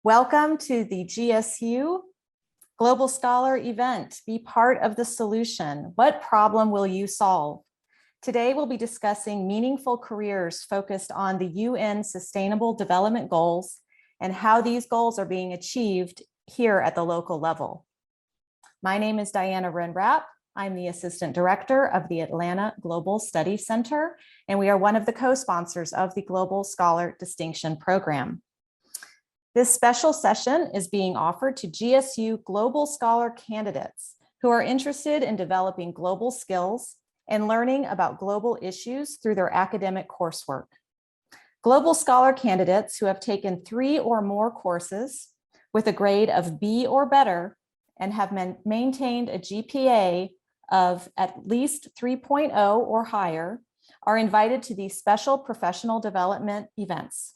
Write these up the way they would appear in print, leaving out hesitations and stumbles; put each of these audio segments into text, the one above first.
Welcome to the GSU Global Scholar event. Be part of the solution. What problem will you solve? Today, we'll be discussing meaningful careers focused on the UN Sustainable Development Goals and how these goals are being achieved here at the local level. My name is Wrenn Rapp. I'm the Assistant Director of the Atlanta Global Study Center, and we are one of the co-sponsors of the Global Scholar Distinction Program. This special session is being offered to GSU Global Scholar candidates who are interested in developing global skills and learning about global issues through their academic coursework. Global Scholar candidates who have taken 3 or more courses with a grade of B or better and have maintained a GPA of at least 3.0 or higher are invited to these special professional development events.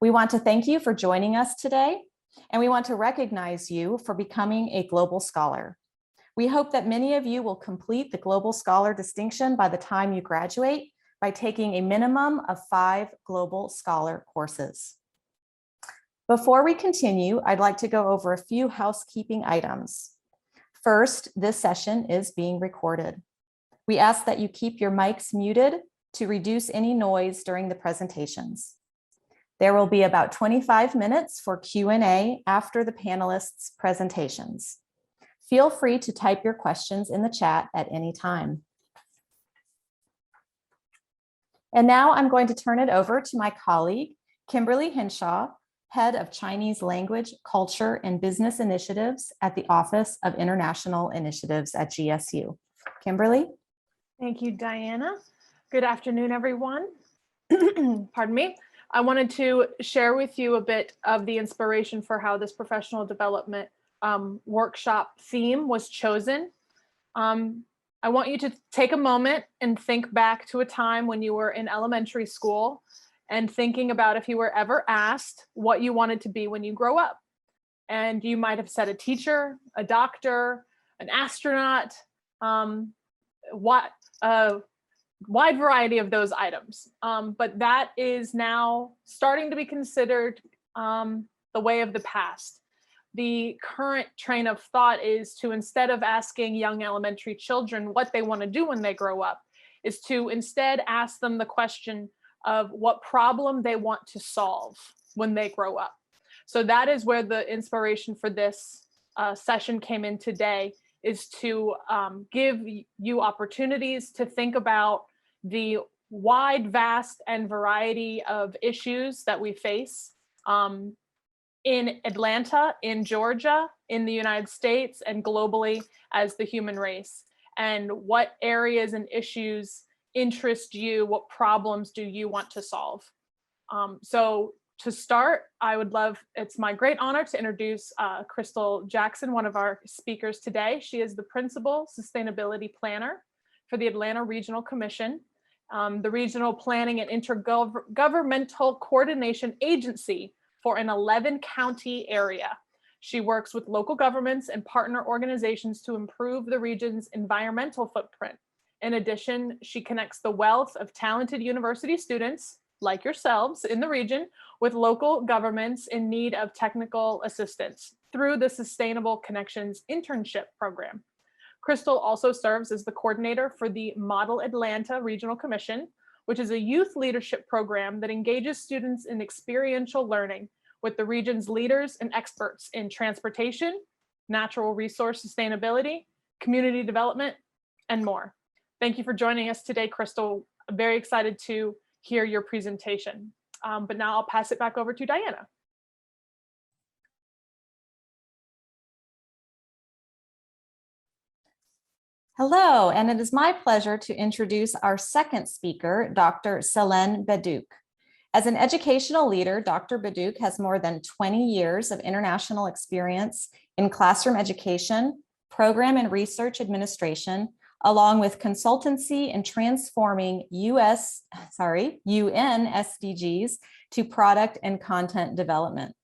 We want to thank you for joining us today, and we want to recognize you for becoming a Global Scholar. We hope that many of you will complete the Global Scholar distinction by the time you graduate by taking a minimum of 5 Global Scholar courses. Before we continue, I'd like to go over a few housekeeping items. First, this session is being recorded. We ask that you keep your mics muted to reduce any noise during the presentations. There will be about 25 minutes for Q&A after the panelists' presentations. Feel free to type your questions in the chat at any time. And now I'm going to turn it over to my colleague, Kimberly Henshaw, Head of Chinese Language, Culture, and Business Initiatives at the Office of International Initiatives at GSU. Kimberly? Thank you, Diana. Good afternoon, everyone. Pardon me. I wanted to share with you a bit of the inspiration for how this professional development workshop theme was chosen. I want you to take a moment and think back to a time when you were in elementary school and thinking about if you were ever asked what you wanted to be when you grow up. And you might have said a teacher, a doctor, an astronaut, wide variety of those items. But that is now starting to be considered the way of the past. The current train of thought is to, instead of asking young elementary children what they want to do when they grow up, is to instead ask them the question of what problem they want to solve when they grow up. So that is where the inspiration for this session came in today, is to give you opportunities to think about the wide, vast, and variety of issues that we face in Atlanta, in Georgia, in the United States, and globally as the human race. And what areas and issues interest you? What problems do you want to solve? So to start, it's my great honor to introduce Crystal Jackson, one of our speakers today. She is the Principal Sustainability Planner for the Atlanta Regional Commission, the Regional Planning and Intergovernmental Coordination Agency for an 11-county area. She works with local governments and partner organizations to improve the region's environmental footprint. In addition, she connects the wealth of talented university students, like yourselves, in the region with local governments in need of technical assistance through the Sustainable Connections Internship program. Crystal also serves as the coordinator for the Model Atlanta Regional Commission, which is a youth leadership program that engages students in experiential learning with the region's leaders and experts in transportation, natural resource sustainability, community development, and more. Thank you for joining us today, Crystal. I'm very excited to hear your presentation. But now I'll pass it back over to Diana. Hello, and it is my pleasure to introduce our second speaker, Dr. Selen Bedük. As an educational leader, Dr. Bedük has more than 20 years of international experience in classroom education, program and research administration, along with consultancy in transforming UN SDGs to product and content development.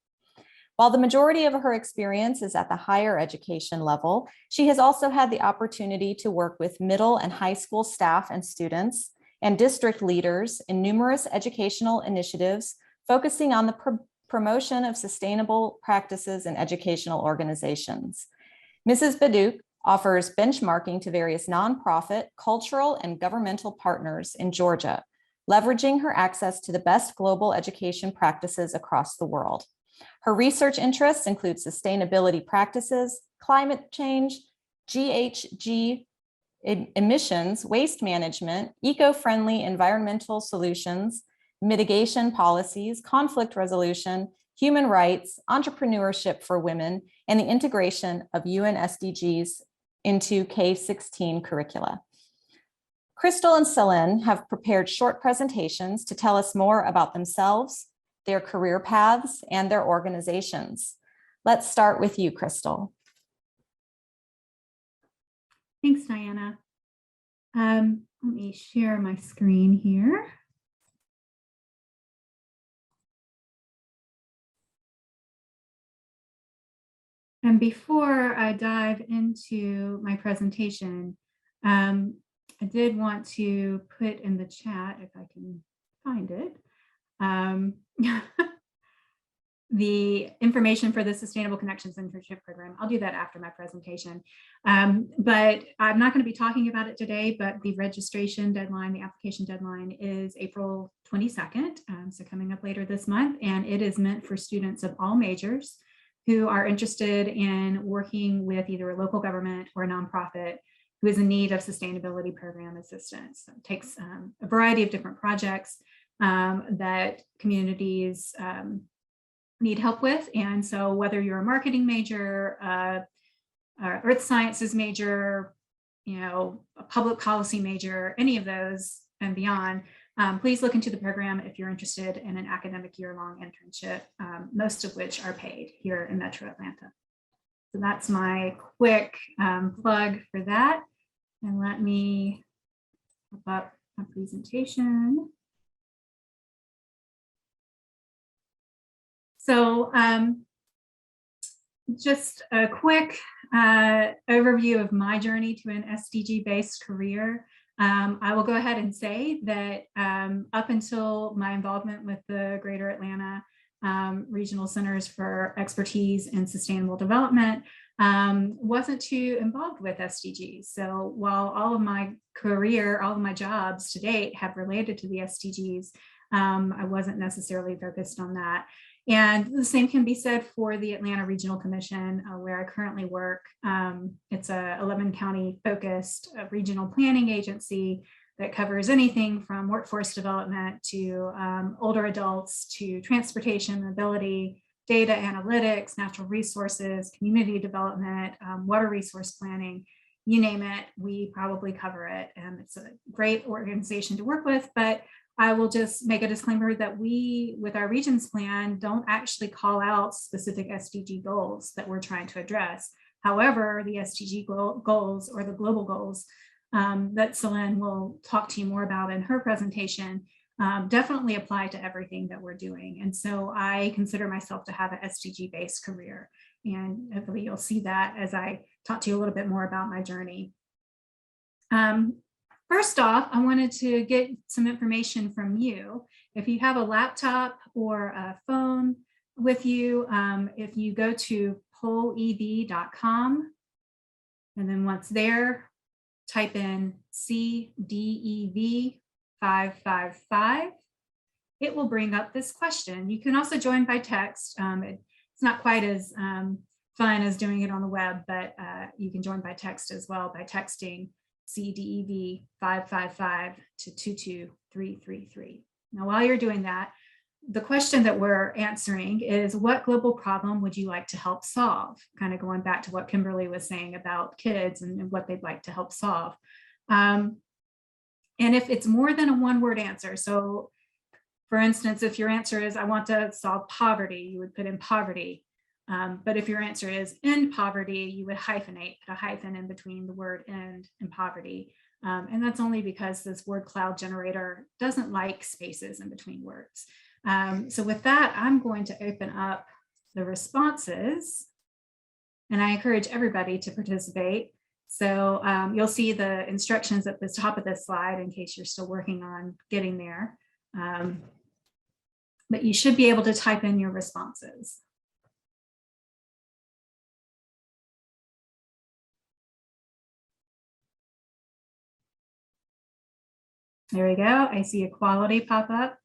While the majority of her experience is at the higher education level, she has also had the opportunity to work with middle and high school staff and students and district leaders in numerous educational initiatives focusing on the promotion of sustainable practices in educational organizations. Mrs. Bedük offers benchmarking to various nonprofit, cultural, and governmental partners in Georgia, leveraging her access to the best global education practices across the world. Her research interests include sustainability practices, climate change, GHG emissions, waste management, eco-friendly environmental solutions, mitigation policies, conflict resolution, human rights, entrepreneurship for women, and the integration of UN SDGs into K-16 curricula. Crystal and Selen have prepared short presentations to tell us more about themselves, their career paths, and their organizations. Let's start with you, Crystal. Thanks, Diana. Let me share my screen here. And before I dive into my presentation, I did want to put in the chat, if I can find it, the information for the Sustainable Connections Internship Program. I'll do that after my presentation. But I'm not going to be talking about it today, but the registration deadline, the application deadline is April 22nd, so coming up later this month, and it is meant for students of all majors who are interested in working with either a local government or a nonprofit who is in need of sustainability program assistance. So it takes a variety of different projects that communities need help with. And so whether you're a marketing major, earth sciences major, a public policy major, any of those and beyond, please look into the program if you're interested in an academic year-long internship, most of which are paid here in Metro Atlanta. So that's my quick plug for that. And let me pop up a presentation. So just a quick overview of my journey to an SDG-based career. I will go ahead and say that up until my involvement with the Greater Atlanta Regional Centers for Expertise in Sustainable Development, wasn't too involved with SDGs. So while all of my career, all of my jobs to date have related to the SDGs, I wasn't necessarily focused on that. And the same can be said for the Atlanta Regional Commission, where I currently work. It's a 11 county focused regional planning agency that covers anything from workforce development to older adults to transportation, mobility, data analytics, natural resources, community development, water resource planning, you name it, we probably cover it. And it's a great organization to work with, but I will just make a disclaimer that we, with our regions plan, don't actually call out specific SDG goals that we're trying to address. However, the SDG goals or the global goals that Selen will talk to you more about in her presentation definitely apply to everything that we're doing. And so I consider myself to have an SDG-based career. And hopefully you'll see that as I talk to you a little bit more about my journey. First off, I wanted to get some information from you. If you have a laptop or a phone with you, if you go to pollev.com, and then once there, type in CDEV 555, it will bring up this question. You can also join by text. It's not quite as fun as doing it on the web, but you can join by text as well by texting CDEV 555 to 22333. Now, while you're doing that, the question that we're answering is, what global problem would you like to help solve? Kind of going back to what Kimberly was saying about kids and what they'd like to help solve. And if it's more than a one-word answer, so for instance, if your answer is, I want to solve poverty, you would put in poverty. But if your answer is end poverty, you would hyphenate, put a hyphen in between the word end and poverty. And that's only because this word cloud generator doesn't like spaces in between words. So with that, I'm going to open up the responses, and I encourage everybody to participate. So you'll see the instructions at the top of this slide in case you're still working on getting there. but you should be able to type in your responses. There we go. I see equality pop up.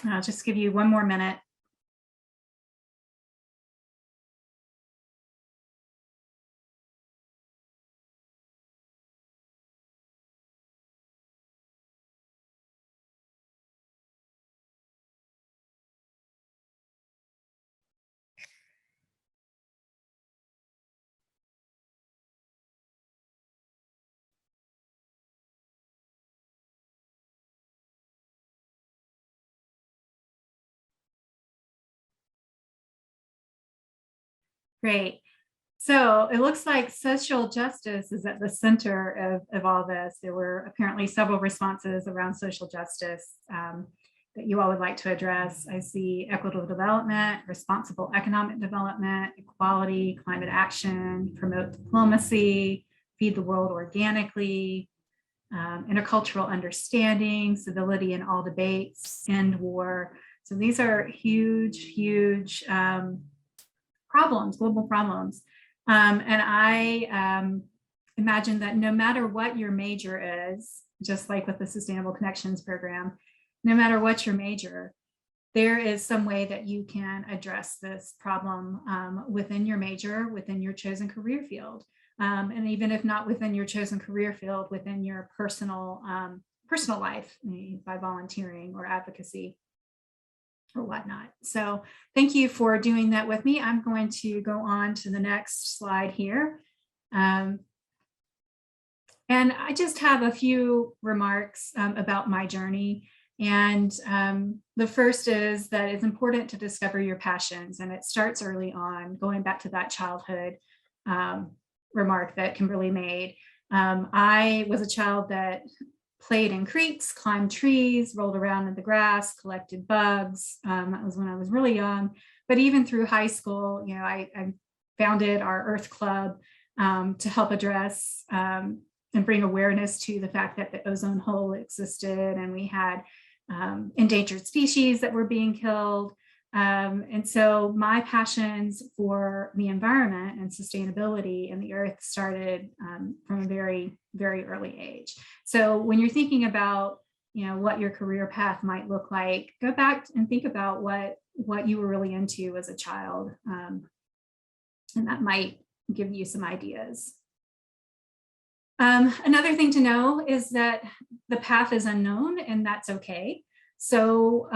I'll just give you one more minute. Great. So it looks like social justice is at the center of all this. There were apparently several responses around social justice that you all would like to address. I see equitable development, responsible economic development, equality, climate action, promote diplomacy, feed the world organically, intercultural understanding, civility in all debates, end war. So these are huge, huge problems, global problems. And I imagine that no matter what your major is, just like with the Sustainable Connections program, no matter what your major, there is some way that you can address this problem within your major, within your chosen career field. And even if not within your chosen career field, within your personal life, by volunteering or advocacy or whatnot. So thank you for doing that with me. I'm going to go on to the next slide here. And I just have a few remarks about my journey. And the first is that it's important to discover your passions, and it starts early on, going back to that childhood remark that Kimberly made. I was a child that played in creeks, climbed trees, rolled around in the grass, collected bugs. That was when I was really young. But even through high school, you know, I founded our Earth Club to help address and bring awareness to the fact that the ozone hole existed, and we had endangered species that were being killed. And so my passions for the environment and sustainability and the earth started from a very, very early age. So when you're thinking about, you know, what your career path might look like, go back and think about what you were really into as a child. And that might give you some ideas. Another thing to know is that the path is unknown, and that's okay. So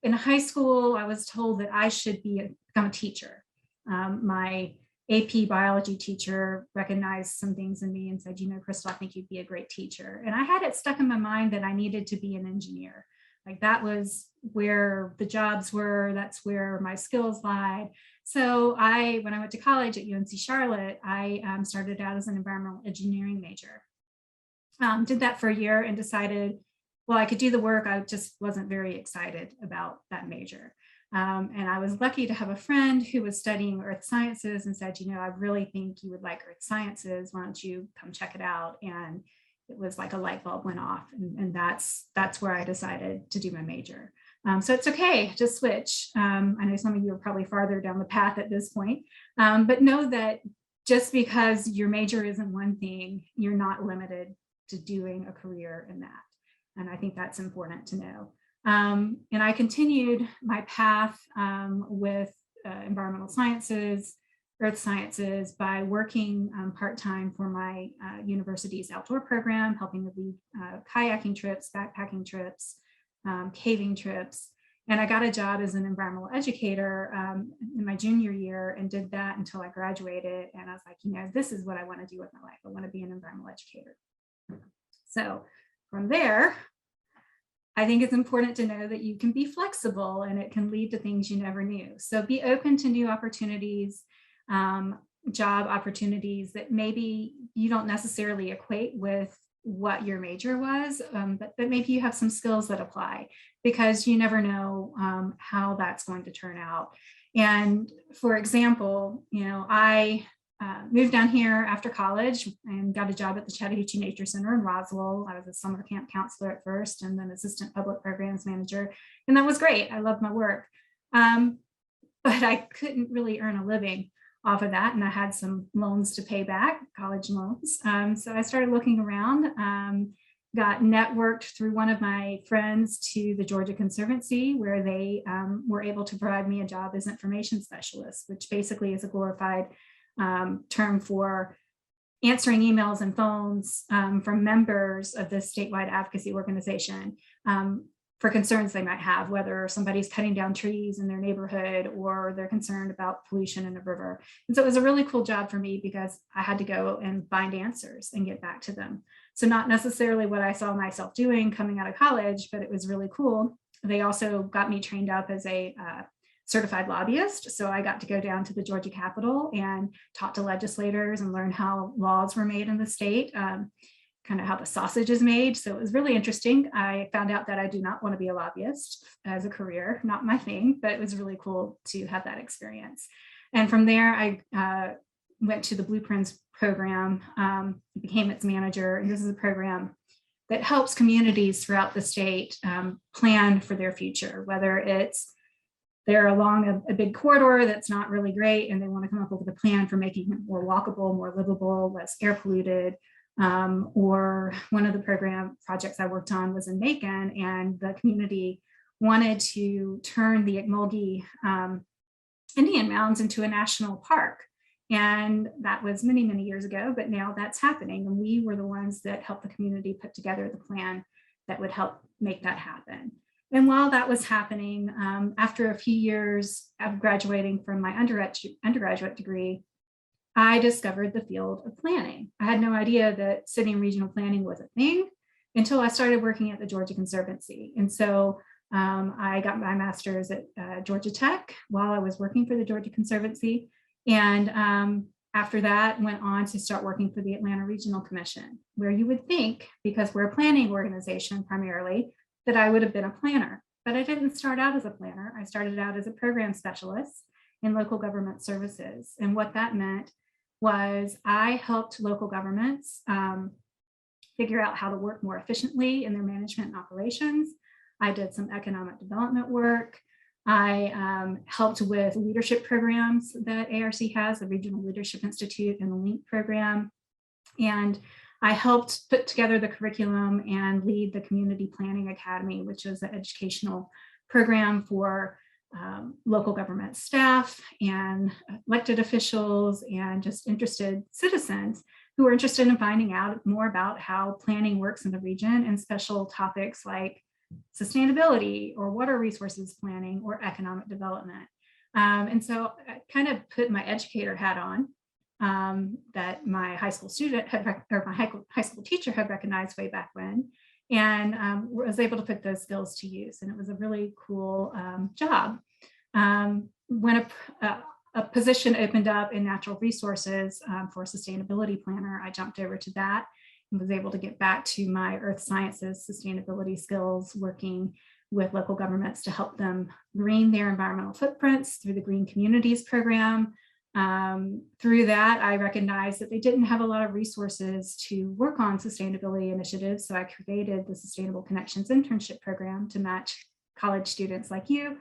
in high school, I was told that I should become a teacher. My AP biology teacher recognized some things in me and said, you know, Crystal, I think you'd be a great teacher. And I had it stuck in my mind that I needed to be an engineer. Like that was where the jobs were, that's where my skills lied. So when I went to college at UNC Charlotte, I started out as an environmental engineering major. Did that for a year and decided, well, I could do the work. I just wasn't very excited about that major. And I was lucky to have a friend who was studying earth sciences and said, you know, I really think you would like earth sciences. Why don't you come check it out? And it was like a light bulb went off. And that's where I decided to do my major. So it's okay to switch. I know some of you are probably farther down the path at this point, but know that just because your major isn't one thing, you're not limited to doing a career in that. And I think that's important to know. And I continued my path with environmental sciences, earth sciences by working part-time for my university's outdoor program, helping with the kayaking trips, backpacking trips, caving trips. And I got a job as an environmental educator in my junior year and did that until I graduated. And I was like, you know, this is what I want to do with my life. I want to be an environmental educator. So from there, I think it's important to know that you can be flexible and it can lead to things you never knew. So be open to new opportunities, job opportunities that maybe you don't necessarily equate with what your major was, but maybe you have some skills that apply, because you never know how that's going to turn out. And for example, I moved down here after college and got a job at the Chattahoochee Nature Center in Roswell. I was a summer camp counselor at first and then assistant public programs manager. And that was great. I loved my work. But I couldn't really earn a living off of that. And I had some loans to pay back, college loans. So I started looking around, got networked through one of my friends to the Georgia Conservancy, where they were able to provide me a job as information specialist, which basically is a glorified term for answering emails and phones from members of this statewide advocacy organization for concerns they might have, whether somebody's cutting down trees in their neighborhood or they're concerned about pollution in a river. And so it was a really cool job for me because I had to go and find answers and get back to them. So not necessarily what I saw myself doing coming out of college, but it was really cool. They also got me trained up as a certified lobbyist. So I got to go down to the Georgia Capitol and talk to legislators and learn how laws were made in the state, kind of how the sausage is made. So it was really interesting. I found out that I do not want to be a lobbyist as a career, not my thing, but it was really cool to have that experience. And from there, I went to the Blueprints program, became its manager. And this is a program that helps communities throughout the state plan for their future, whether it's they're along a big corridor that's not really great and they want to come up with a plan for making it more walkable, more livable, less air polluted. Or one of the program projects I worked on was in Macon, and the community wanted to turn the Ickmulgee Indian Mounds into a national park. And that was many, many years ago, but now that's happening. And we were the ones that helped the community put together the plan that would help make that happen. And while that was happening, after a few years of graduating from my undergraduate degree, I discovered the field of planning. I had no idea that city and regional planning was a thing until I started working at the Georgia Conservancy. And so I got my master's at Georgia Tech while I was working for the Georgia Conservancy. And after that, went on to start working for the Atlanta Regional Commission, where you would think, because we're a planning organization primarily, that I would have been a planner. But I didn't start out as a planner. I started out as a program specialist in local government services. And what that meant was I helped local governments figure out how to work more efficiently in their management and operations. I did some economic development work. I helped with leadership programs that ARC has, the Regional Leadership Institute and the LINK program. And I helped put together the curriculum and lead the Community Planning Academy, which is an educational program for local government staff and elected officials and just interested citizens who are interested in finding out more about how planning works in the region and special topics like sustainability or water resources planning or economic development. And so I kind of put my educator hat on that my high school student had, or my high school teacher had recognized way back when, and was able to put those skills to use. And it was a really cool job. When a position opened up in natural resources for a sustainability planner, I jumped over to that and was able to get back to my earth sciences sustainability skills, working with local governments to help them green their environmental footprints through the Green Communities program. Through that, I recognized that they didn't have a lot of resources to work on sustainability initiatives. So I created the Sustainable Connections Internship program to match college students like you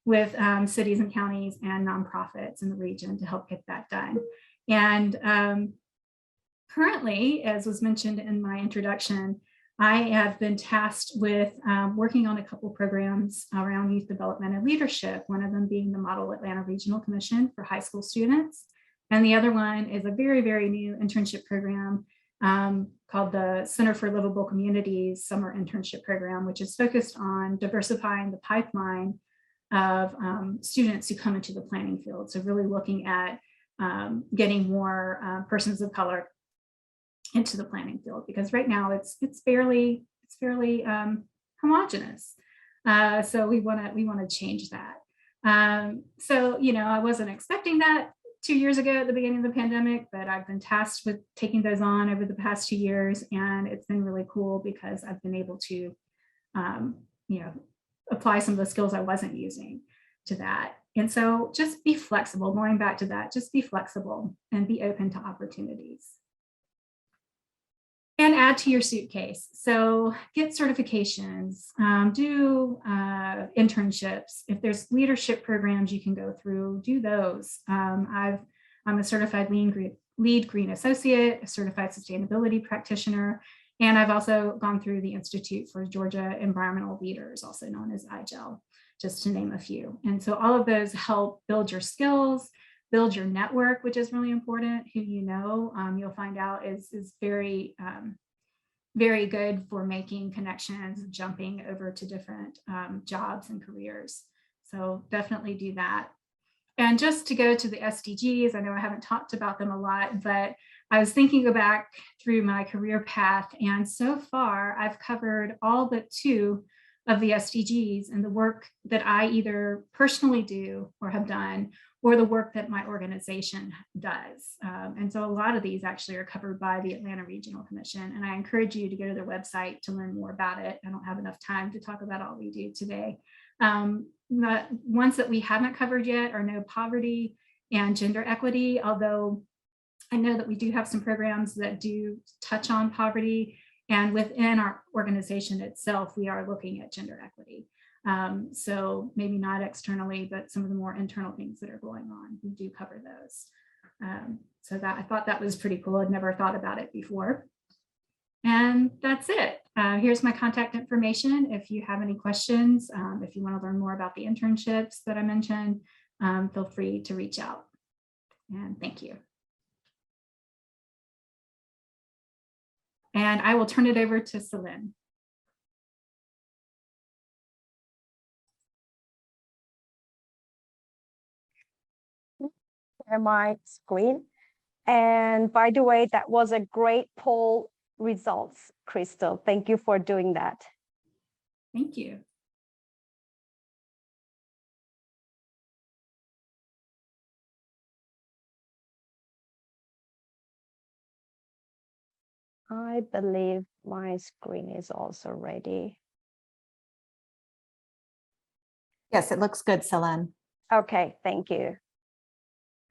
with cities and counties and nonprofits in the region to help get that done. And currently, as was mentioned in my introduction, I have been tasked with working on a couple programs around youth development and leadership, one of them being the Model Atlanta Regional Commission for high school students. And the other one is a very, very new internship program called the Center for Livable Communities Summer Internship Program, which is focused on diversifying the pipeline of students who come into the planning field. So really looking at getting more persons of color into the planning field, because right now it's fairly homogenous. So we want to change that. So, you know, I wasn't expecting that 2 years ago at the beginning of the pandemic, but I've been tasked with taking those on over the past 2 years. And it's been really cool because I've been able to, you know, apply some of the skills I wasn't using to that. And so just be flexible, going back to that, just be flexible and be open to opportunities. And add to your suitcase. So get certifications, do internships. If there's leadership programs you can go through, do those. I'm a certified lead green associate, a certified sustainability practitioner, and I've also gone through the Institute for Georgia Environmental Leaders, also known as IGEL, just to name a few. And so all of those help build your skills, build your network, which is really important. Who you know, you'll find out is very, very good for making connections, jumping over to different jobs and careers. So definitely do that. And just to go to the SDGs, I know I haven't talked about them a lot, but I was thinking back through my career path, and so far I've covered all but 2 of the SDGs and the work that I either personally do or have done, or the work that my organization does. And so a lot of these actually are covered by the Atlanta Regional Commission, and I encourage you to go to their website to learn more about it. I don't have enough time to talk about all we do today. The ones that we haven't covered yet are no poverty and gender equity, although I know that we do have some programs that do touch on poverty, and within our organization itself, we are looking at gender equity. So maybe not externally, but some of the more internal things that are going on, we do cover those. So that I thought that was pretty cool. I'd never thought about it before. And that's it. Here's my contact information. If you have any questions, if you want to learn more about the internships that I mentioned, feel free to reach out. And thank you. And I will turn it over to Selen. Share my screen. And by the way, that was a great poll results, Crystal. Thank you for doing that. Thank you. I believe my screen is also ready. Yes, it looks good, Selen. Okay, thank you.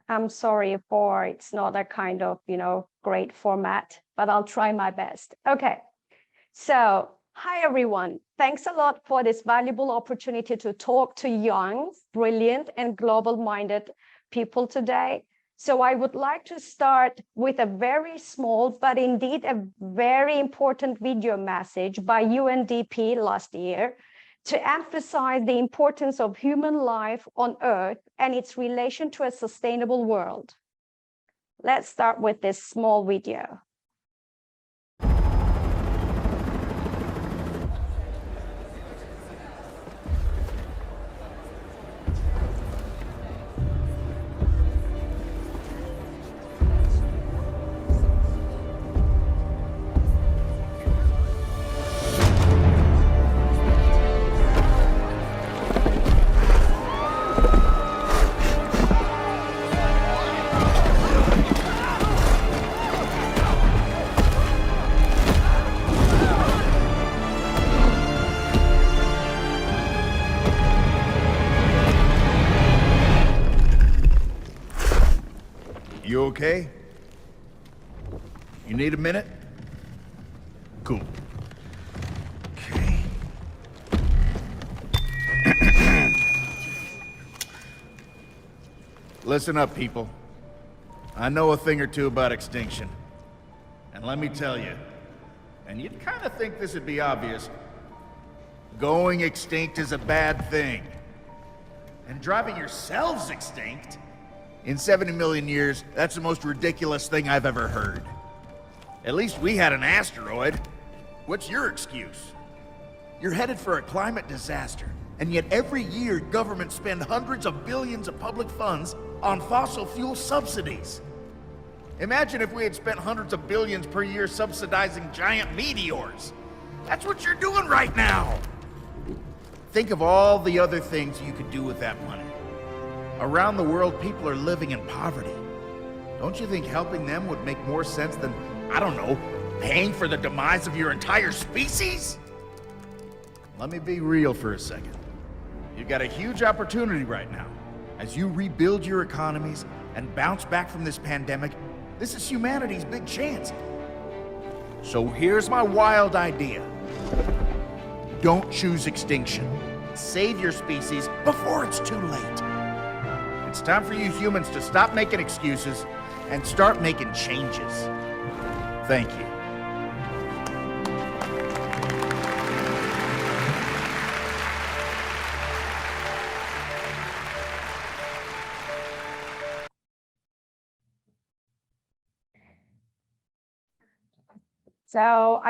I'm sorry for it's not a kind of, great format, but I'll try my best. Okay, so hi everyone. Thanks a lot for this valuable opportunity to talk to young, brilliant, and global-minded people today. So I would like to start with a very small, but indeed a very important video message by UNDP last year to emphasize the importance of human life on Earth and its relation to a sustainable world. Let's start with this small video. You okay? You need a minute? Cool. Okay. Listen up, people. I know a thing or two about extinction. And let me tell you, and you'd kind of think this would be obvious, going extinct is a bad thing. And driving yourselves extinct? In 70 million years, that's the most ridiculous thing I've ever heard. At least we had an asteroid. What's your excuse? You're headed for a climate disaster, and yet every year governments spend hundreds of billions of public funds on fossil fuel subsidies. Imagine if we had spent hundreds of billions per year subsidizing giant meteors. That's what you're doing right now. think of all the other things you could do with that money. Around the world, people are living in poverty. Don't you think helping them would make more sense than, I don't know, paying for the demise of your entire species? Let me be real for a second. You've got a huge opportunity right now. As you rebuild your economies and bounce back from this pandemic, this is humanity's big chance. So here's my wild idea. Don't choose extinction. Save your species before it's too late. It's time for you humans to stop making excuses and start making changes. Thank you. So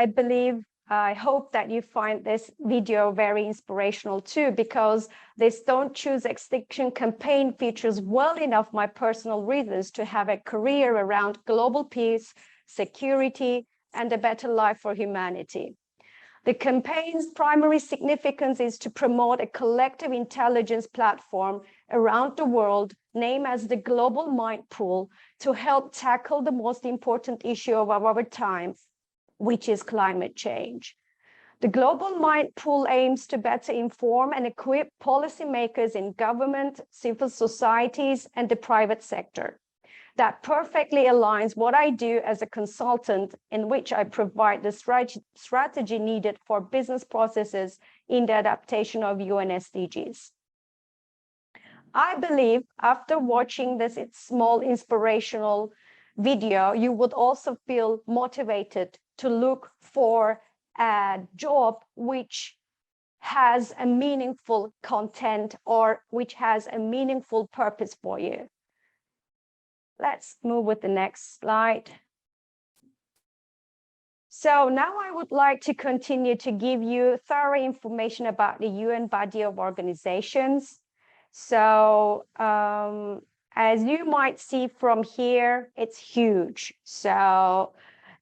I hope that you find this video very inspirational too, because this Don't Choose Extinction campaign features well enough my personal reasons to have a career around global peace, security, and a better life for humanity. The campaign's primary significance is to promote a collective intelligence platform around the world, named as the Global Mind Pool, to help tackle the most important issue of our time, which is climate change. The Global Mind Pool aims to better inform and equip policymakers in government, civil societies, and the private sector. That perfectly aligns what I do as a consultant, in which I provide the strategy needed for business processes in the adaptation of UN SDGs. I believe after watching this small inspirational video, you would also feel motivated to look for a job which has a meaningful content or which has a meaningful purpose for you. Let's move with the next slide. So now I would like to continue to give you thorough information about the UN body of organizations. So as you might see from here, it's huge.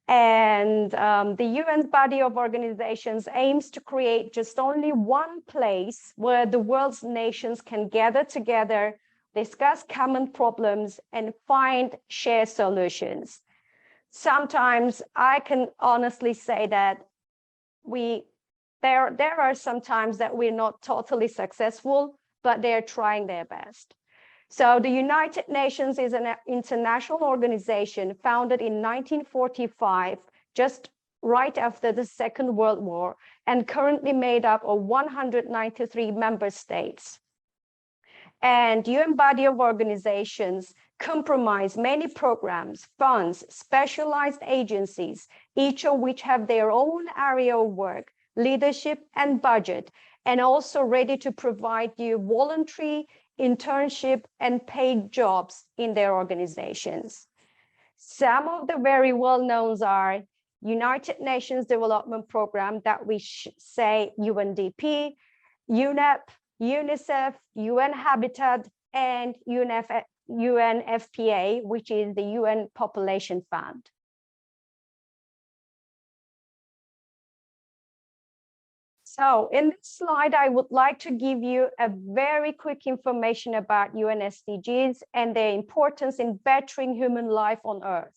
The UN body of organizations aims to create just only one place where the world's nations can gather together, discuss common problems, and find shared solutions. Sometimes I can honestly say that there are some times that we're not totally successful, but they're trying their best. So the United Nations is an international organization founded in 1945, just right after the Second World War, and currently made up of 193 member states. And UN body of organizations comprise many programs, funds, specialized agencies, each of which have their own area of work, leadership, and budget, and also ready to provide you voluntary internship and paid jobs in their organizations. Some of the very well-knowns are United Nations Development Program, that we say UNDP, UNEP, UNICEF, UN Habitat, and UNFPA, which is the UN Population Fund. So in this slide, I would like to give you a very quick information about UN SDGs and their importance in bettering human life on Earth.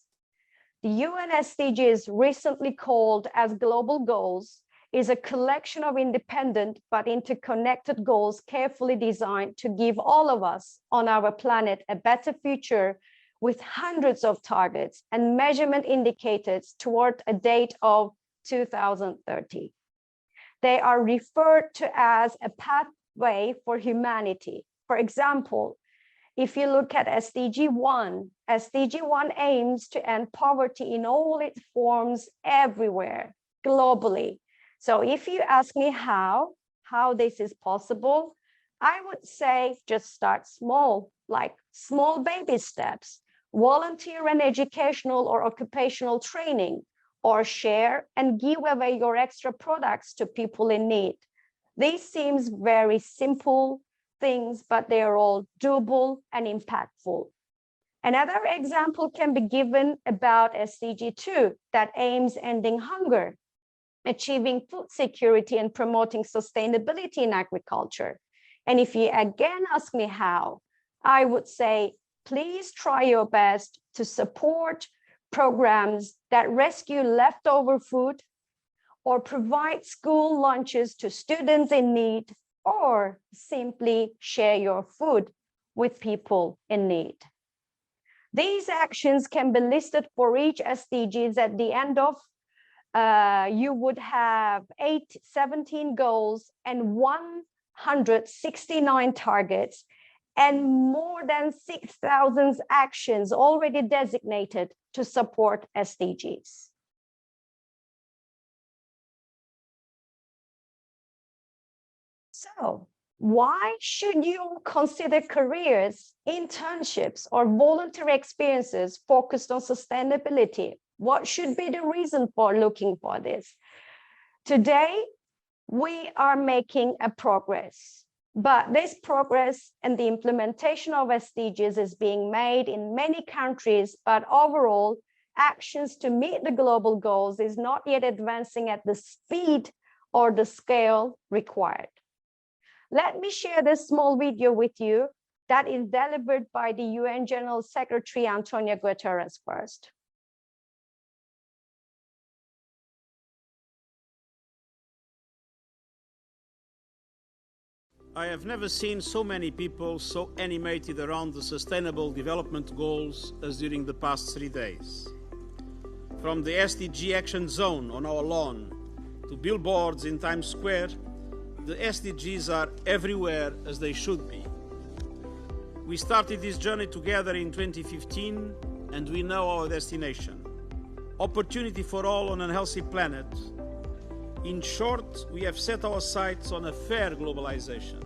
The UN SDGs, recently called as Global Goals, is a collection of independent but interconnected goals carefully designed to give all of us on our planet a better future, with hundreds of targets and measurement indicators toward a date of 2030. They are referred to as a pathway for humanity. For example, if you look at SDG 1, SDG 1 aims to end poverty in all its forms everywhere, globally. So if you ask me how this is possible, I would say just start small, like small baby steps, volunteer and educational or occupational training, or share and give away your extra products to people in need. These seems very simple things, but they are all doable and impactful. Another example can be given about SDG 2 that aims ending hunger. achieving food security and promoting sustainability in agriculture. And if you again ask me how, I would say, please try your best to support programs that rescue leftover food or provide school lunches to students in need, or simply share your food with people in need. These actions can be listed for each SDGs. At the end of, you would have 17 goals and 169 targets, and more than 6,000 actions already designated to support SDGs. So why should you consider careers, internships, or voluntary experiences focused on sustainability? What should be the reason for looking for this? Today, we are making a progress, but this progress and the implementation of SDGs is being made in many countries, but overall, actions to meet the global goals is not yet advancing at the speed or the scale required. Let me share this small video with you that is delivered by the UN General Secretary Antonio Guterres first. I have never seen so many people so animated around the Sustainable Development Goals as during the past 3 days. From the SDG Action Zone on our lawn to billboards in Times Square, the SDGs are everywhere as they should be. We started this journey together in 2015 and we know our destination. Opportunity for all on a healthy planet. In short, we have set our sights on a fair globalization.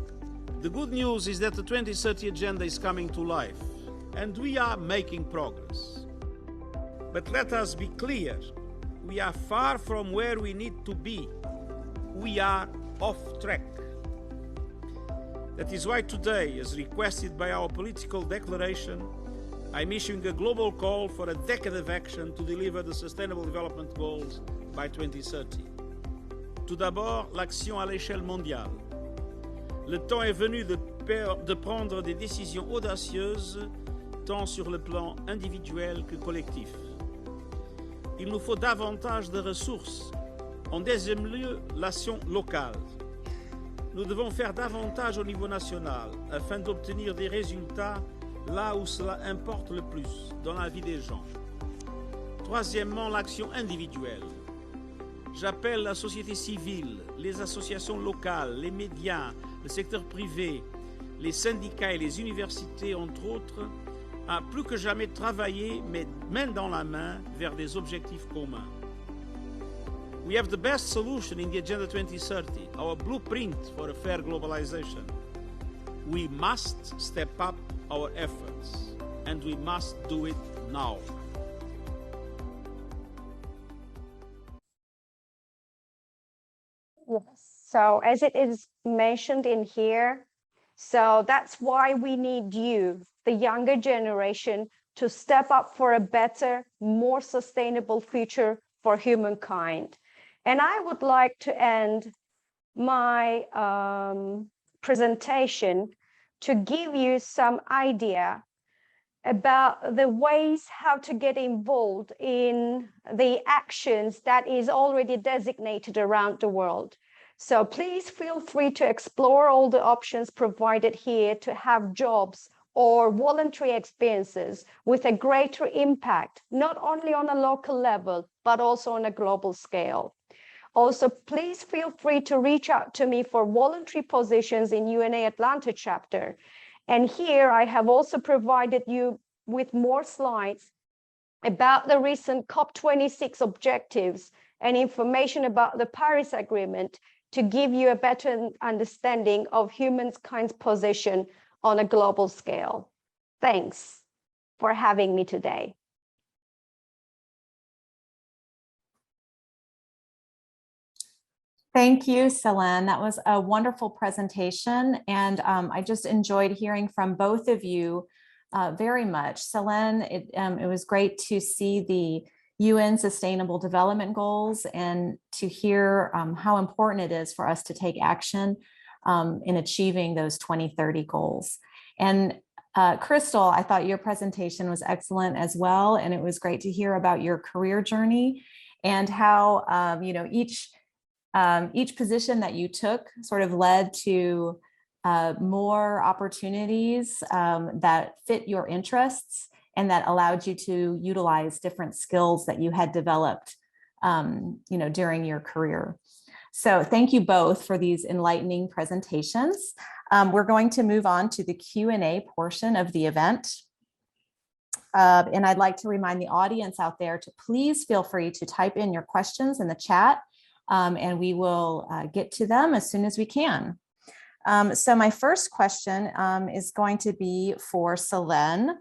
The good news is that the 2030 agenda is coming to life and we are making progress. But let us be clear, we are far from where we need to be. We are off track. That is why today, as requested by our political declaration, I'm issuing a global call for a decade of action to deliver the Sustainable Development Goals by 2030. Tout d'abord, l'action à l'échelle mondiale. Le temps est venu de prendre des décisions audacieuses, tant sur le plan individuel que collectif. Il nous faut davantage de ressources. En deuxième lieu, l'action locale. Nous devons faire davantage au niveau national afin d'obtenir des résultats là où cela importe le plus, dans la vie des gens. Troisièmement, l'action individuelle. J'appelle la société civile, les associations locales, les médias, le secteur privé, les syndicats et les universités, entre autres, à plus que jamais travailler, mais main dans la main, vers des objectifs communs. We have the best solution in the Agenda 2030, our blueprint for a fair globalization. We must step up our efforts, and we must do it now. Yes, so as it is mentioned in here, so that's why we need you, the younger generation, to step up for a better, more sustainable future for humankind. And I would like to end my presentation to give you some idea about the ways how to get involved in the actions that is already designated around the world. So please feel free to explore all the options provided here to have jobs or voluntary experiences with a greater impact, not only on a local level, but also on a global scale. Also, please feel free to reach out to me for voluntary positions in UNA Atlanta chapter. And here I have also provided you with more slides about the recent COP26 objectives and information about the Paris Agreement to give you a better understanding of humankind's position on a global scale. Thanks for having me today. Thank you, Selen. That was a wonderful presentation. And I just enjoyed hearing from both of you very much. Selen, it was great to see the UN Sustainable Development Goals and to hear how important it is for us to take action in achieving those 2030 goals. And Crystal, I thought your presentation was excellent as well, and it was great to hear about your career journey and how each position that you took sort of led to more opportunities that fit your interests and that allowed you to utilize different skills that you had developed during your career. So thank you both for these enlightening presentations. We're going to move on to the Q&A portion of the event. And I'd like to remind the audience out there to please feel free to type in your questions in the chat and we will get to them as soon as we can. So my first question is going to be for Selen.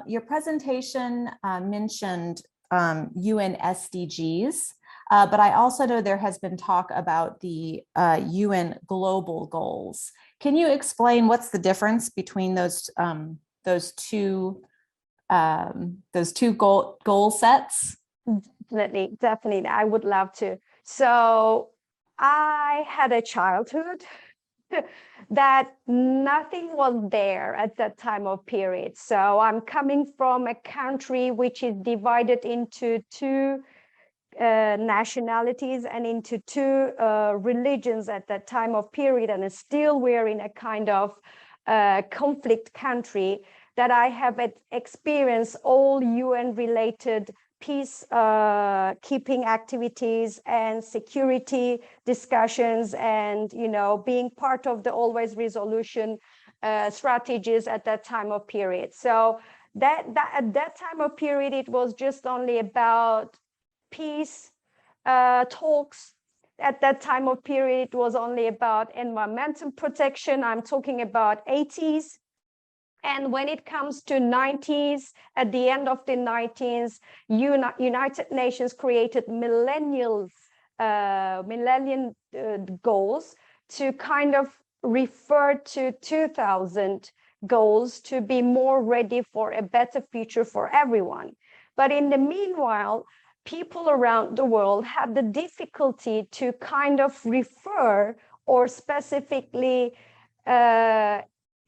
Your presentation mentioned UN SDGs, but I also know there has been talk about the UN global goals. Can you explain what's the difference between those two goal sets? Definitely, I would love to. So I had a childhood that nothing was there at that time of period. So I'm coming from a country which is divided into two nationalities and into two religions at that time of period, and still we're in a kind of conflict country that I have experienced all UN related peace keeping activities and security discussions, and being part of the always resolution strategies at that time of period. So that at that time of period, it was just only about peace talks. At that time of period, it was only about environmental protection. I'm talking about 80s. And when it comes to 90s, at the end of the 90s, United Nations created millennium goals to kind of refer to 2000 goals to be more ready for a better future for everyone. But in the meanwhile, people around the world had the difficulty to kind of refer or specifically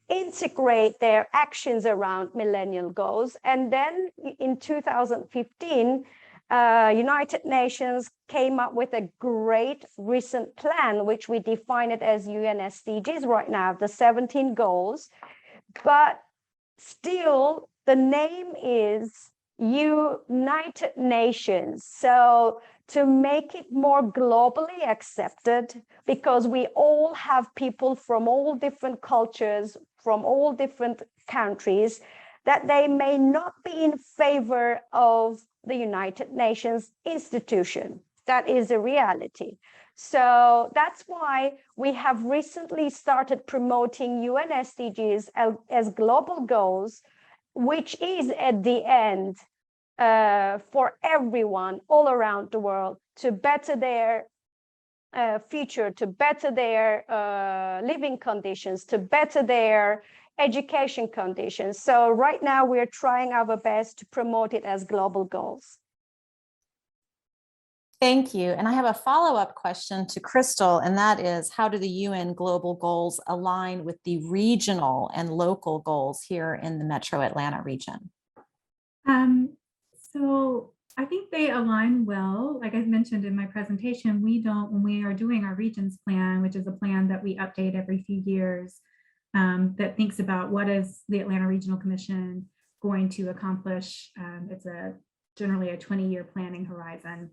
integrate their actions around millennial goals. And then in 2015, United Nations came up with a great recent plan, which we define it as UN SDGs right now, the 17 goals. But still, the name is United Nations. So to make it more globally accepted, because we all have people from all different cultures, from all different countries, that they may not be in favor of the United Nations institution. That is a reality. So that's why we have recently started promoting UN SDGs as global goals, which is at the end for everyone all around the world to better their future, to better their living conditions, to better their education conditions. So right now we're trying our best to promote it as global goals. Thank you. And I have a follow-up question to Crystal, and that is, how do the UN global goals align with the regional and local goals here in the Metro Atlanta region? So I think they align well. Like I mentioned in my presentation, when we are doing our regions plan, which is a plan that we update every few years, that thinks about what is the Atlanta Regional Commission going to accomplish. It's generally a 20-year planning horizon.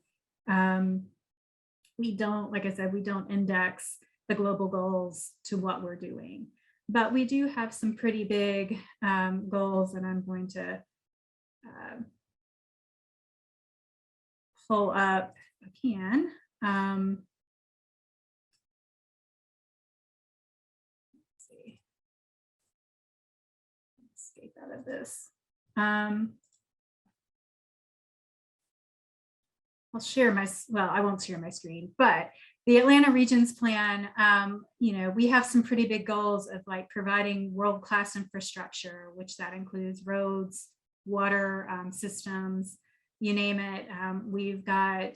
We don't, like I said, we don't index the global goals to what we're doing, but we do have some pretty big goals, and I'm going to pull up, if I can. Let's see. Escape out of this. I'll share my, well, I won't share my screen, but the Atlanta Regions Plan, we have some pretty big goals of like providing world-class infrastructure, which that includes roads, water systems, you name it. We've got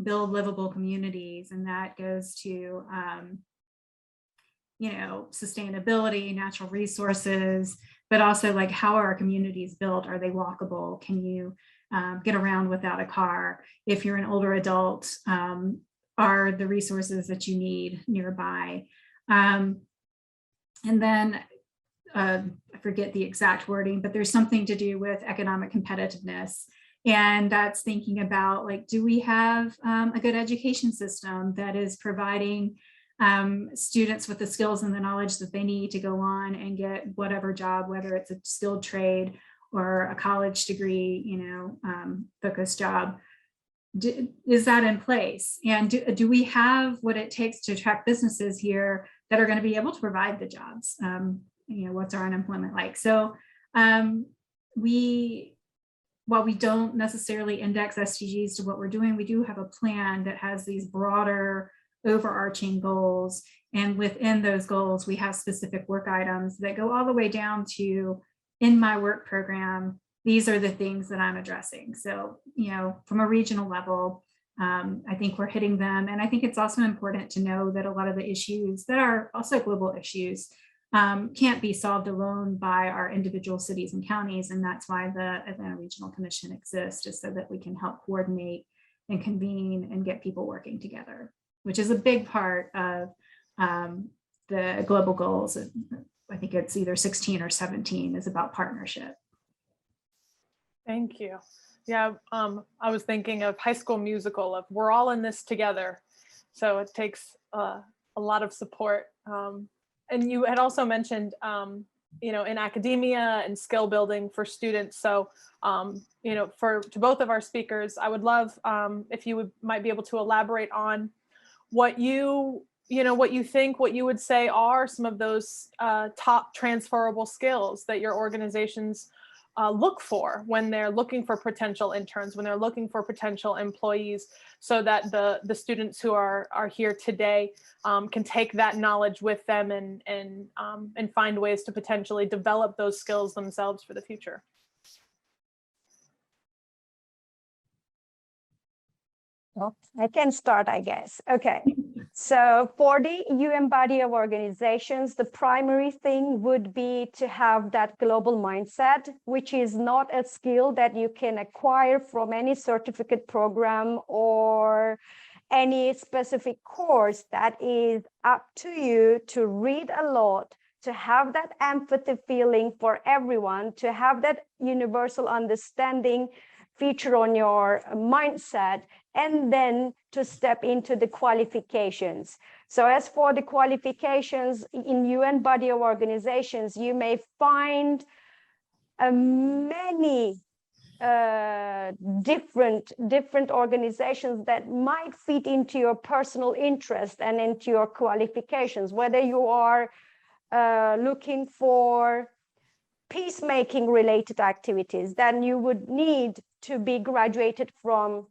build livable communities, and that goes to sustainability, natural resources, but also like, how are our communities built? Are they walkable? Can you get around without a car? If you're an older adult, are the resources that you need nearby? And then I forget the exact wording, but there's something to do with economic competitiveness. And that's thinking about, like, do we have a good education system that is providing students with the skills and the knowledge that they need to go on and get whatever job, whether it's a skilled trade or a college degree, focused job. Is that in place? And do we have what it takes to attract businesses here that are going to be able to provide the jobs? What's our unemployment like? So while we don't necessarily index SDGs to what we're doing, we do have a plan that has these broader overarching goals. And within those goals, we have specific work items that go all the way down to, in my work program, these are the things that I'm addressing. So, from a regional level, I think we're hitting them. And I think it's also important to know that a lot of the issues that are also global issues can't be solved alone by our individual cities and counties. And that's why the Atlanta Regional Commission exists, just so that we can help coordinate and convene and get people working together, which is a big part of the global goals. I think it's either 16 or 17 is about partnership. Thank you. Yeah, I was thinking of High School Musical, of we're all in this together. So it takes a lot of support. And you had also mentioned, in academia and skill building for students. So, to both of our speakers, I would love if you might be able to elaborate on what you would say are some of those top transferable skills that your organizations look for when they're looking for potential interns, when they're looking for potential employees, so that the students who are here today can take that knowledge with them and find ways to potentially develop those skills themselves for the future. Well, I can start, I guess. Okay. So for the UN body of organizations, the primary thing would be to have that global mindset, which is not a skill that you can acquire from any certificate program or any specific course. That is up to you to read a lot, to have that empathy feeling for everyone, to have that universal understanding feature on your mindset, and then to step into the qualifications. So as for the qualifications in UN body of organizations, you may find many different organizations that might fit into your personal interest and into your qualifications, whether you are looking for peacemaking related activities, then you would need to be graduated from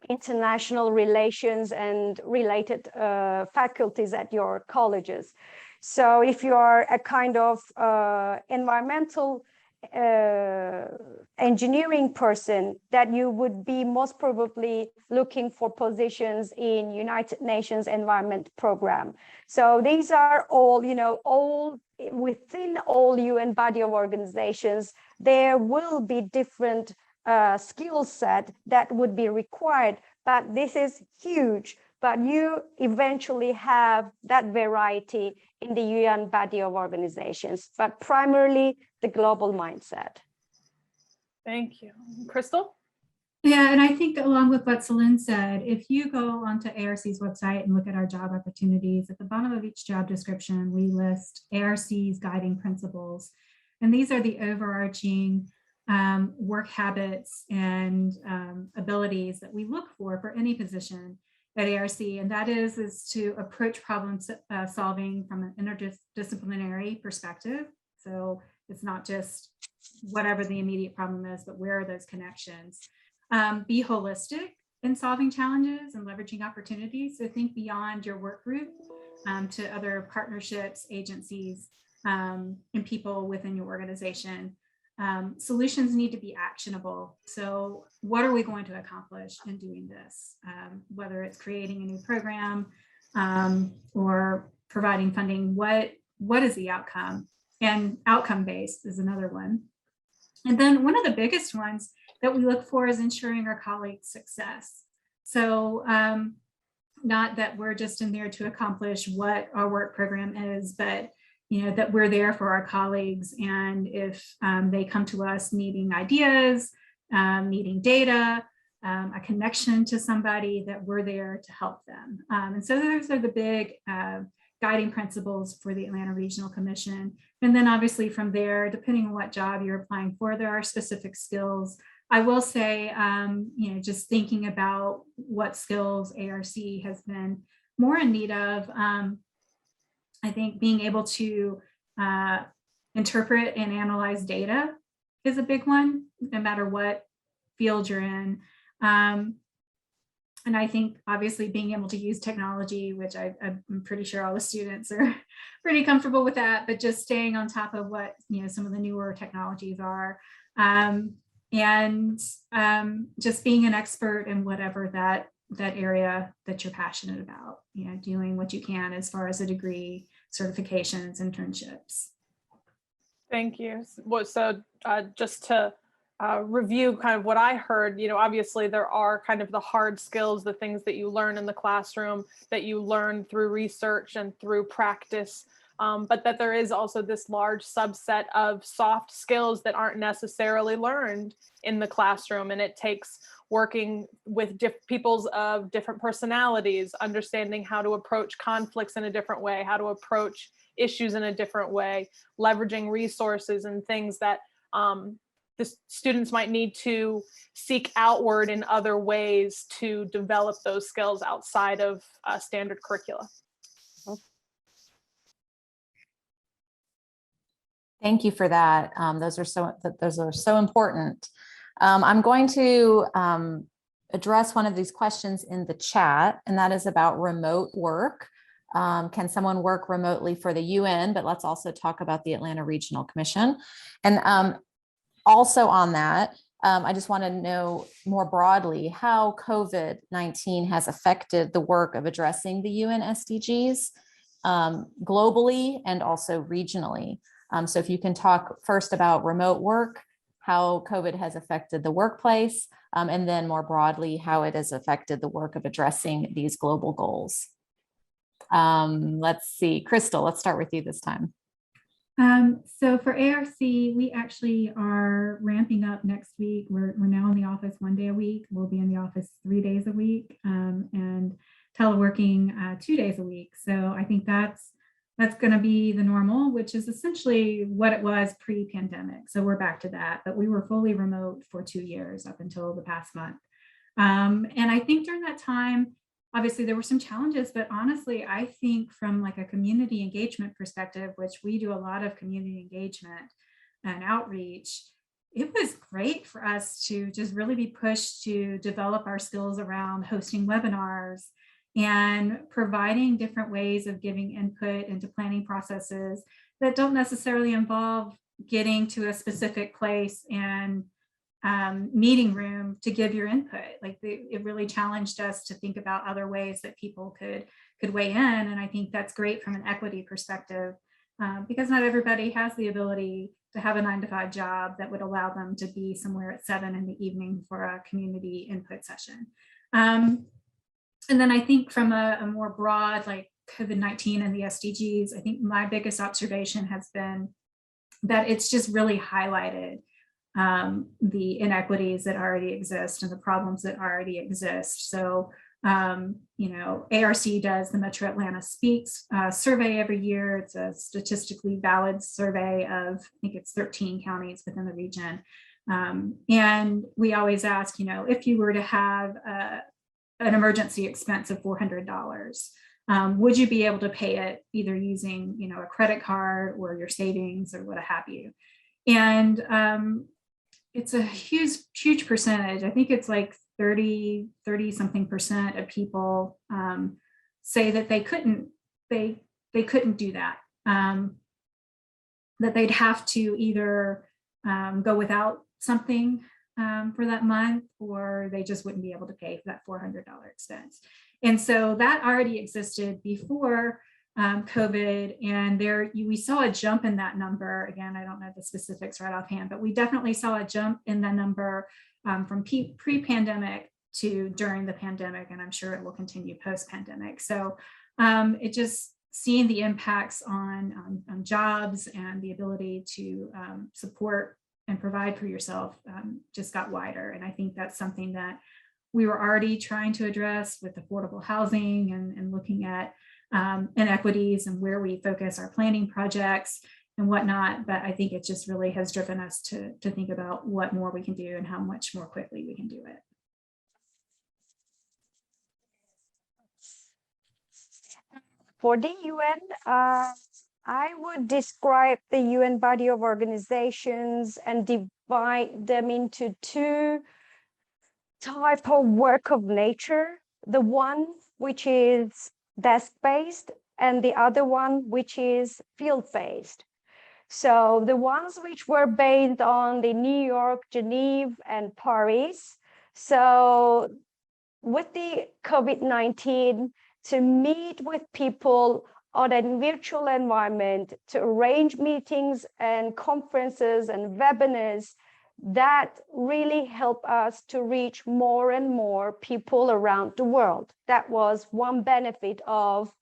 international relations and related faculties at your colleges. So if you are a kind of environmental engineering person, that you would be most probably looking for positions in United Nations Environment Program. So these are all, all within all UN body of organizations, there will be different skill set that would be required, but this is huge. But you eventually have that variety in the UN body of organizations, but primarily the global mindset. Thank you. Crystal? Yeah, and I think along with what Selen said, if you go onto ARC's website and look at our job opportunities, at the bottom of each job description, we list ARC's guiding principles. And these are the overarching work habits and abilities that we look for any position at ARC. And that is to approach problem solving from an interdisciplinary perspective. So it's not just whatever the immediate problem is, but where are those connections? Be holistic in solving challenges and leveraging opportunities. So think beyond your work group to other partnerships, agencies, and people within your organization. Solutions need to be actionable. So what are we going to accomplish in doing this? Whether it's creating a new program or providing funding, what is the outcome? And outcome-based is another one. And then one of the biggest ones that we look for is ensuring our colleagues' success. So not that we're just in there to accomplish what our work program is, but that we're there for our colleagues. And if they come to us needing ideas, needing data, a connection to somebody, that we're there to help them. And so those are the big guiding principles for the Atlanta Regional Commission. And then obviously from there, depending on what job you're applying for, there are specific skills. I will say, just thinking about what skills ARC has been more in need of, I think being able to interpret and analyze data is a big one, no matter what field you're in. And I think obviously being able to use technology, which I'm pretty sure all the students are pretty comfortable with that, but just staying on top of what some of the newer technologies are. And just being an expert in whatever that area that you're passionate about, doing what you can as far as a degree, certifications, internships. Thank you. So just to review kind of what I heard, obviously there are kind of the hard skills, the things that you learn in the classroom, that you learn through research and through practice, but that there is also this large subset of soft skills that aren't necessarily learned in the classroom. And it takes working with peoples of different personalities, understanding how to approach conflicts in a different way, how to approach issues in a different way, leveraging resources and things that the students might need to seek outward in other ways to develop those skills outside of standard curricula. Thank you for that. Those are so important. I'm going to address one of these questions in the chat, and that is about remote work. Can someone work remotely for the UN? But let's also talk about the Atlanta Regional Commission. And also on that, I just want to know more broadly how COVID-19 has affected the work of addressing the UN SDGs globally and also regionally. So if you can talk first about remote work, how COVID has affected the workplace, and then more broadly, how it has affected the work of addressing these global goals. Let's see, Crystal, let's start with you this time. So for ARC, we actually are ramping up next week. We're now in the office 1 day a week. We'll be in the office 3 days a week, and teleworking 2 days a week. So I think that's going to be the normal, which is essentially what it was pre-pandemic. So we're back to that, but we were fully remote for 2 years up until the past month. And I think during that time, obviously there were some challenges, but honestly, I think from like a community engagement perspective, which we do a lot of community engagement and outreach, it was great for us to just really be pushed to develop our skills around hosting webinars and providing different ways of giving input into planning processes that don't necessarily involve getting to a specific place and meeting room to give your input. Like it really challenged us to think about other ways that people could weigh in. And I think that's great from an equity perspective, because not everybody has the ability to have a 9-to-5 job that would allow them to be somewhere at 7 in the evening for a community input session. And then I think from a more broad, like COVID-19 and the SDGs, I think my biggest observation has been that it's just really highlighted the inequities that already exist and the problems that already exist. So, ARC does the Metro Atlanta Speaks survey every year. It's a statistically valid survey of, I think it's 13 counties within the region. And we always ask, if you were to have an emergency expense of $400, would you be able to pay it either using, a credit card or your savings or what have you? And it's a huge percentage. I think it's like 30 something percent of people say that they couldn't do that, that they'd have to either go without something for that month, or they just wouldn't be able to pay for that $400 expense. And so that already existed before COVID, and we saw a jump in that number. Again, I don't know the specifics right offhand, but we definitely saw a jump in the number from pre-pandemic to during the pandemic, and I'm sure it will continue post-pandemic. So it just seeing the impacts on jobs and the ability to support and provide for yourself just got wider. And I think that's something that we were already trying to address with affordable housing and looking at inequities and where we focus our planning projects and whatnot. But I think it just really has driven us to think about what more we can do and how much more quickly we can do it. For the UN, I would describe the UN body of organizations and divide them into two types of work of nature. The one which is desk-based and the other one which is field-based. So the ones which were based on the New York, Geneva, and Paris. So with the COVID-19, to meet with people on a virtual environment, to arrange meetings and conferences and webinars, that really helped us to reach more and more people around the world. That was one benefit of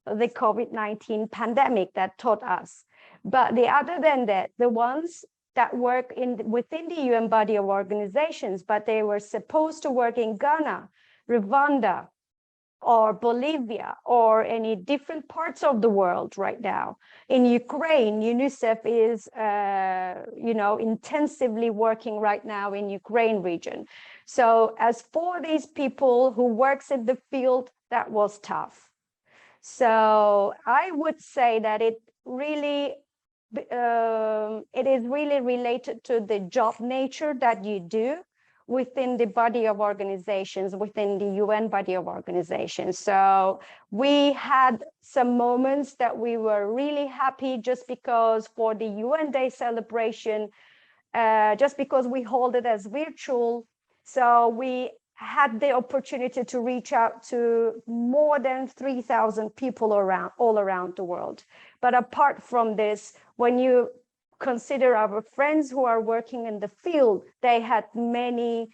the COVID-19 pandemic that taught us. But the other than that, the ones that work within the UN body of organizations, but they were supposed to work in Ghana, Rwanda, or Bolivia, or any different parts of the world right now. In Ukraine, UNICEF is, intensively working right now in Ukraine region. So as for these people who works in the field, that was tough. So I would say that it is really related to the job nature that you do within the body of organizations, within the UN body of organizations. So we had some moments that we were really happy just because for the UN Day celebration, just because we hold it as virtual. So we had the opportunity to reach out to more than 3,000 people all around the world. But apart from this, when you consider our friends who are working in the field, they had many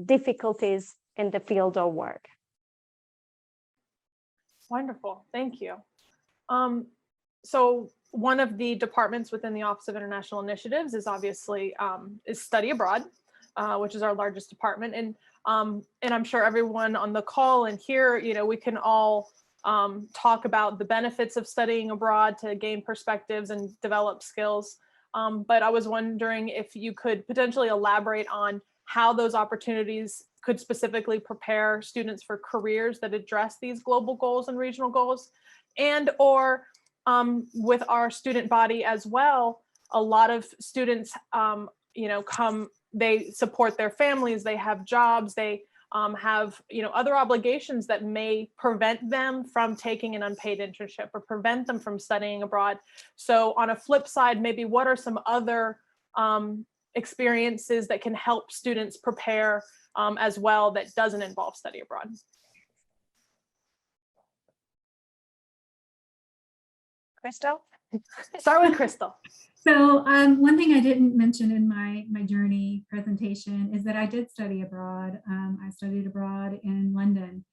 difficulties in the field of work. Wonderful, thank you. So one of the departments within the Office of International Initiatives is obviously is Study Abroad, which is our largest department. And I'm sure everyone on the call and here, we can all talk about the benefits of studying abroad to gain perspectives and develop skills. But I was wondering if you could potentially elaborate on how those opportunities could specifically prepare students for careers that address these global goals and regional goals, and or with our student body as well. A lot of students, they support their families, they have jobs, they have other obligations that may prevent them from taking an unpaid internship or prevent them from studying abroad. So on a flip side, maybe what are some other experiences that can help students prepare as well that doesn't involve study abroad? Crystal? Start with Crystal. So one thing I didn't mention in my journey presentation is that I did study abroad. I studied abroad in London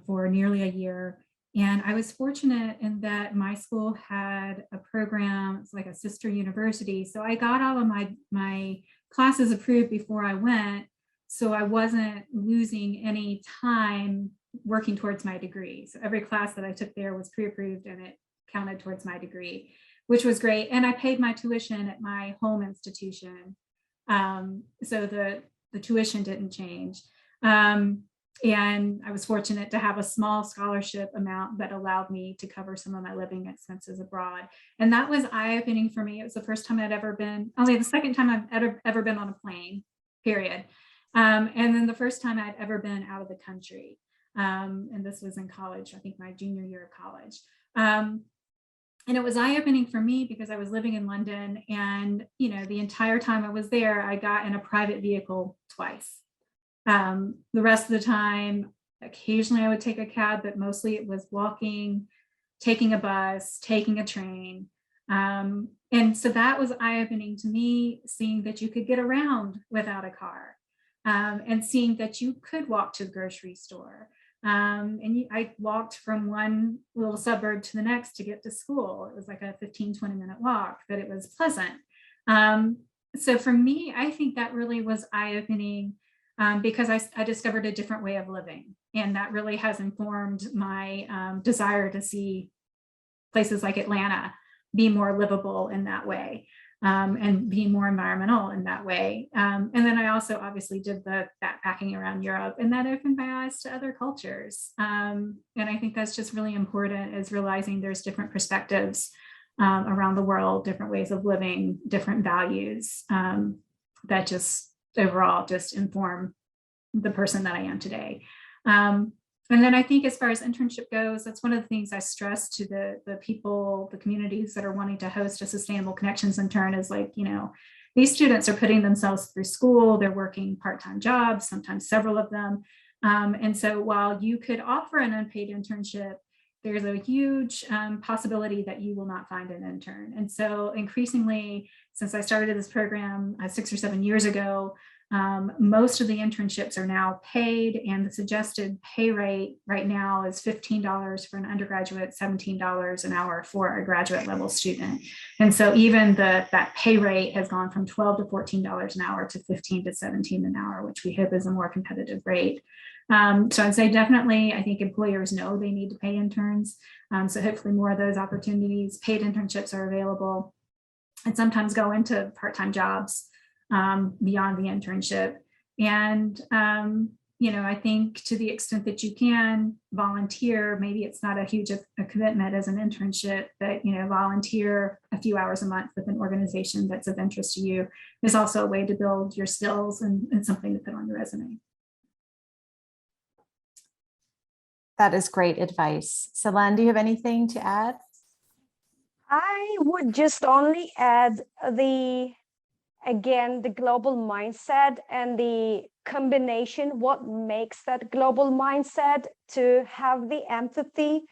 for nearly a year. And I was fortunate in that my school had a program, it's like a sister university. So I got all of my classes approved before I went. So I wasn't losing any time working towards my degree. So every class that I took there was pre-approved and it counted towards my degree, which was great. And I paid my tuition at my home institution. So the tuition didn't change. And I was fortunate to have a small scholarship amount that allowed me to cover some of my living expenses abroad. And that was eye-opening for me. It was the first time I'd ever been, only the second time I've ever been on a plane, period. And then the first time I'd ever been out of the country. And this was in college, I think my junior year of college. And it was eye-opening for me because I was living in London, and the entire time I was there, I got in a private vehicle twice. The rest of the time, occasionally I would take a cab, but mostly it was walking, taking a bus, taking a train. And so that was eye-opening to me, seeing that you could get around without a car, and seeing that you could walk to the grocery store. I walked from one little suburb to the next to get to school. It was like a 15-20 minute walk, but it was pleasant. So for me, I think that really was eye-opening, because I discovered a different way of living. And that really has informed my desire to see places like Atlanta be more livable in that way, and be more environmental in that way. And then I also obviously did the backpacking around Europe, and that opened my eyes to other cultures. And I think that's just really important, is realizing there's different perspectives around the world, different ways of living, different values, that just overall just inform the person that I am today. And then I think as far as internship goes, that's one of the things I stress to the people, the communities that are wanting to host a Sustainable Connections intern, is like, these students are putting themselves through school, they're working part-time jobs, sometimes several of them. And so while you could offer an unpaid internship, there's a huge possibility that you will not find an intern. And so increasingly, since I started this program 6 or 7 years ago, most of the internships are now paid, and the suggested pay rate right now is $15 for an undergraduate, $17 an hour for a graduate level student. And so even that pay rate has gone from $12 to $14 an hour to $15 to $17 an hour, which we hope is a more competitive rate. So I'd say definitely, I think employers know they need to pay interns. So hopefully more of those opportunities, paid internships, are available, and sometimes go into part-time jobs beyond the internship. And, I think to the extent that you can volunteer, maybe it's not a huge a commitment as an internship, but, volunteer a few hours a month with an organization that's of interest to you is also a way to build your skills and something to put on your resume. That is great advice. Selen, do you have anything to add? I would just only add the global mindset and the combination, what makes that global mindset, to have the empathy,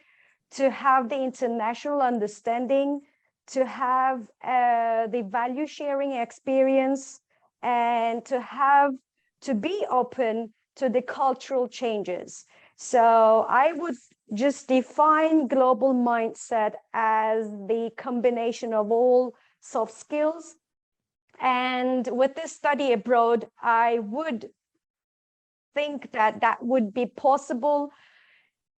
to have the international understanding, to have the value sharing experience, and to be open to the cultural changes. So I would just define global mindset as the combination of all soft skills. And with this study abroad, I would think that would be possible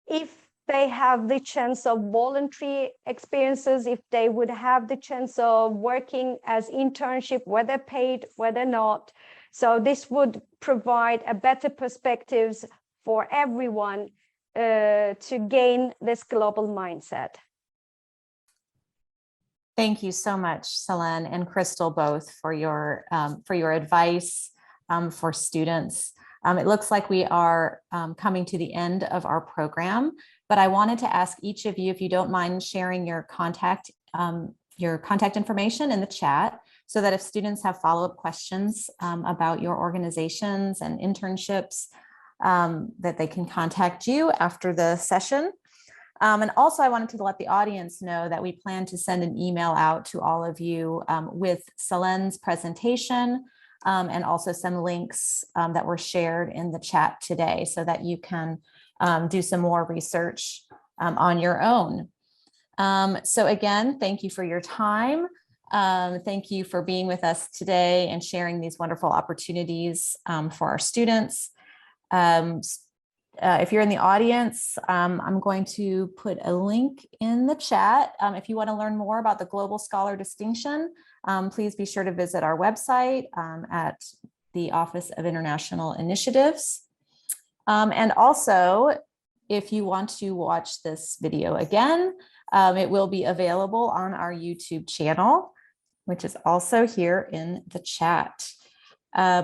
if they have the chance of voluntary experiences, if they would have the chance of working as internship, whether paid, whether not. So this would provide a better perspectives for everyone to gain this global mindset. Thank you so much, Selen and Crystal, both for your advice for students. It looks like we are coming to the end of our program, but I wanted to ask each of you, if you don't mind sharing your contact information in the chat, so that if students have follow-up questions about your organizations and internships, that they can contact you after the session. And also I wanted to let the audience know that we plan to send an email out to all of you with Selen's presentation and also some links that were shared in the chat today, so that you can do some more research on your own. So again, thank you for your time. Thank you for being with us today and sharing these wonderful opportunities for our students. If you're in the audience, I'm going to put a link in the chat. If you want to learn more about the Global Scholar Distinction, please be sure to visit our website at the Office of International Initiatives. And also, if you want to watch this video again, it will be available on our YouTube channel, which is also here in the chat.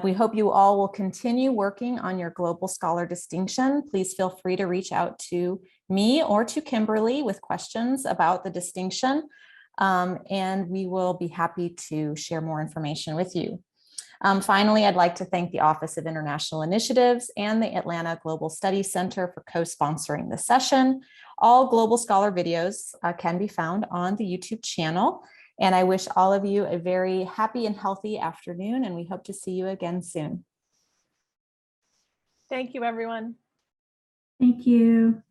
We hope you all will continue working on your Global Scholar Distinction. Please feel free to reach out to me or to Kimberly with questions about the distinction. and we will be happy to share more information with you. Finally, I'd like to thank the Office of International Initiatives and the Atlanta Global Studies Center for co-sponsoring this session. All Global Scholar videos can be found on the YouTube channel. And I wish all of you a very happy and healthy afternoon, and we hope to see you again soon. Thank you, everyone. Thank you.